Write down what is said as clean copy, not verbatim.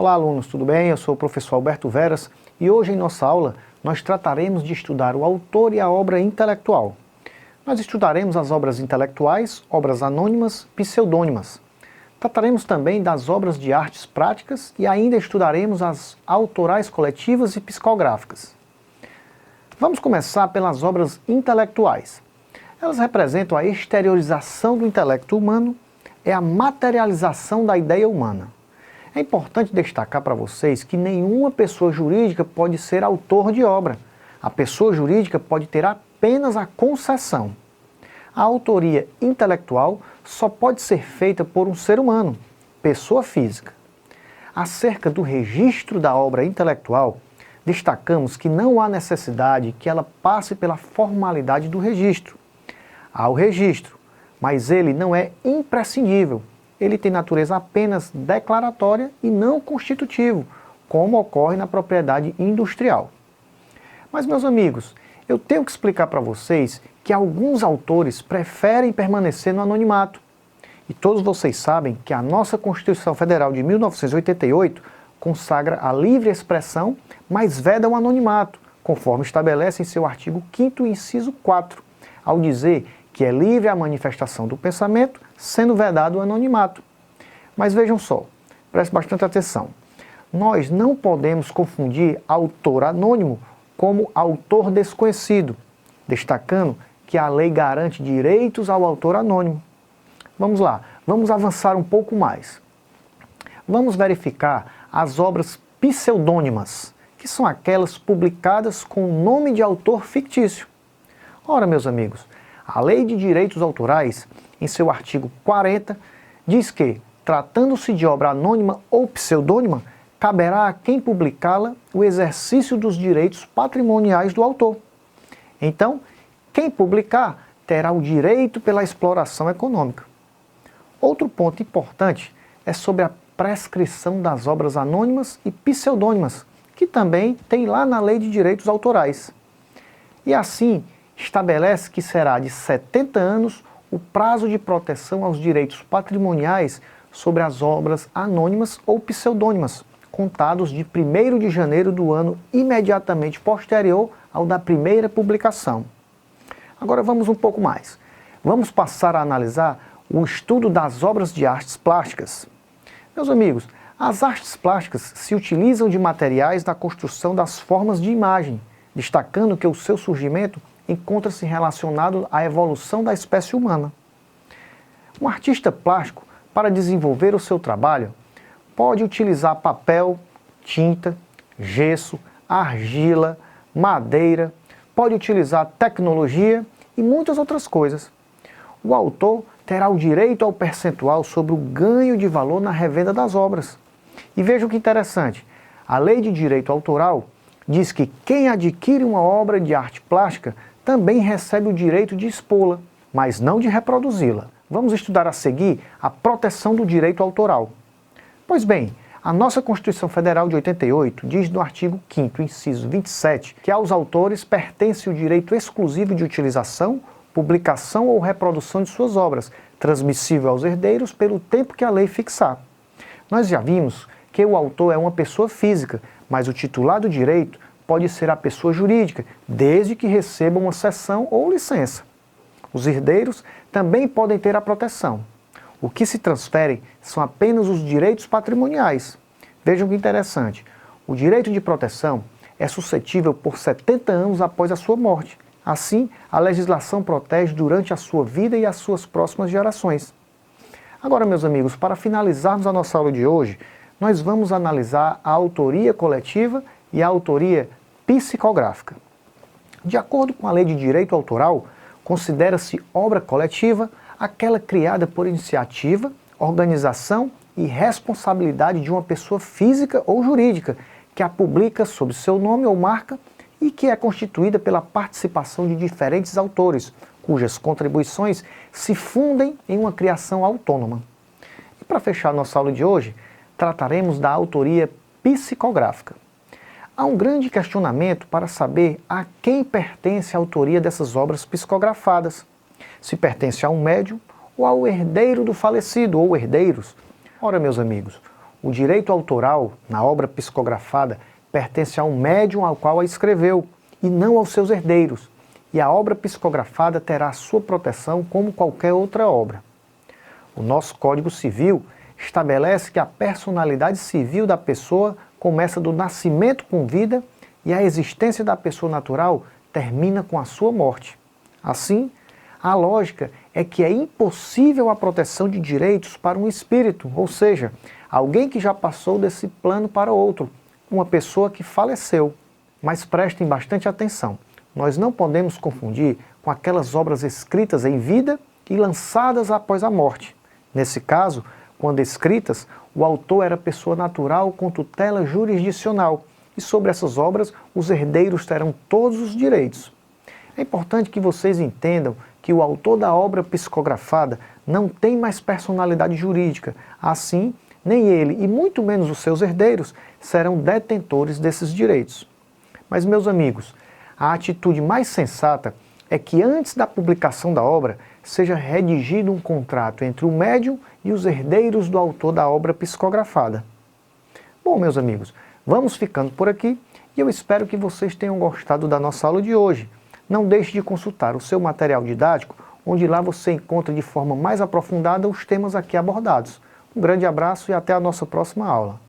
Olá alunos, tudo bem? Eu sou o professor Alberto Veras e hoje em nossa aula nós trataremos de estudar o autor e a obra intelectual. Nós estudaremos as obras intelectuais, obras anônimas, pseudônimas. Trataremos também das obras de artes práticas e ainda estudaremos as autorais coletivas e psicográficas. Vamos começar pelas obras intelectuais. Elas representam a exteriorização do intelecto humano, é a materialização da ideia humana. É importante destacar para vocês que nenhuma pessoa jurídica pode ser autor de obra. A pessoa jurídica pode ter apenas a concessão. A autoria intelectual só pode ser feita por um ser humano, pessoa física. Acerca do registro da obra intelectual, destacamos que não há necessidade que ela passe pela formalidade do registro. Há o registro, mas ele não é imprescindível. Ele tem natureza apenas declaratória e não constitutivo, como ocorre na propriedade industrial. Mas, meus amigos, eu tenho que explicar para vocês que alguns autores preferem permanecer no anonimato. E todos vocês sabem que a nossa Constituição Federal de 1988 consagra a livre expressão, mas veda o anonimato, conforme estabelece em seu artigo 5º, inciso 4, ao dizer que é livre a manifestação do pensamento, sendo vedado o anonimato. Mas vejam só, preste bastante atenção. Nós não podemos confundir autor anônimo como autor desconhecido, destacando que a lei garante direitos ao autor anônimo. Vamos lá, vamos avançar um pouco mais. Vamos verificar as obras pseudônimas, que são aquelas publicadas com o nome de autor fictício. Ora, meus amigos, a Lei de Direitos Autorais, em seu artigo 40, diz que, tratando-se de obra anônima ou pseudônima, caberá a quem publicá-la o exercício dos direitos patrimoniais do autor. Então, quem publicar terá o direito pela exploração econômica. Outro ponto importante é sobre a prescrição das obras anônimas e pseudônimas, que também tem lá na Lei de Direitos Autorais. E assim, estabelece que será de 70 anos o prazo de proteção aos direitos patrimoniais sobre as obras anônimas ou pseudônimas, contados de 1º de janeiro do ano imediatamente posterior ao da primeira publicação. Agora vamos um pouco mais. Vamos passar a analisar o estudo das obras de artes plásticas. Meus amigos, as artes plásticas se utilizam de materiais na construção das formas de imagem, destacando que o seu surgimento encontra-se relacionado à evolução da espécie humana. Um artista plástico, para desenvolver o seu trabalho, pode utilizar papel, tinta, gesso, argila, madeira, pode utilizar tecnologia e muitas outras coisas. O autor terá o direito ao percentual sobre o ganho de valor na revenda das obras. E vejam que interessante, a Lei de Direito Autoral diz que quem adquire uma obra de arte plástica também recebe o direito de expô-la, mas não de reproduzi-la. Vamos estudar a seguir a proteção do direito autoral. Pois bem, a nossa Constituição Federal de 88 diz no artigo 5º, inciso 27, que aos autores pertence o direito exclusivo de utilização, publicação ou reprodução de suas obras, transmissível aos herdeiros pelo tempo que a lei fixar. Nós já vimos que o autor é uma pessoa física, mas o titular do direito pode ser a pessoa jurídica, desde que receba uma cessão ou licença. Os herdeiros também podem ter a proteção. O que se transfere são apenas os direitos patrimoniais. Vejam que interessante, o direito de proteção é suscetível por 70 anos após a sua morte. Assim, a legislação protege durante a sua vida e as suas próximas gerações. Agora, meus amigos, para finalizarmos a nossa aula de hoje, nós vamos analisar a autoria coletiva e a autoria psicográfica. De acordo com a Lei de Direito Autoral, considera-se obra coletiva aquela criada por iniciativa, organização e responsabilidade de uma pessoa física ou jurídica, que a publica sob seu nome ou marca e que é constituída pela participação de diferentes autores, cujas contribuições se fundem em uma criação autônoma. E para fechar nossa aula de hoje, trataremos da autoria psicográfica. Há um grande questionamento para saber a quem pertence a autoria dessas obras psicografadas. Se pertence a um médium ou ao herdeiro do falecido, ou herdeiros. Ora, meus amigos, O direito autoral, na obra psicografada, pertence a um médium ao qual a escreveu, e não aos seus herdeiros, e a obra psicografada terá a sua proteção como qualquer outra obra. O nosso Código Civil estabelece que a personalidade civil da pessoa começa do nascimento com vida e a existência da pessoa natural termina com a sua morte. Assim, a lógica é que é impossível a proteção de direitos para um espírito, ou seja, alguém que já passou desse plano para outro, uma pessoa que faleceu. Mas prestem bastante atenção, nós não podemos confundir com aquelas obras escritas em vida e lançadas após a morte. Nesse caso, quando escritas, o autor era pessoa natural com tutela jurisdicional, e sobre essas obras os herdeiros terão todos os direitos. É importante que vocês entendam que o autor da obra psicografada não tem mais personalidade jurídica, assim, nem ele e muito menos os seus herdeiros serão detentores desses direitos. Mas, meus amigos, a atitude mais sensata é que antes da publicação da obra seja redigido um contrato entre o médium e os herdeiros do autor da obra psicografada. Bom, meus amigos, vamos ficando por aqui e eu espero que vocês tenham gostado da nossa aula de hoje. Não deixe de consultar o seu material didático, onde lá você encontra de forma mais aprofundada os temas aqui abordados. Um grande abraço e até a nossa próxima aula.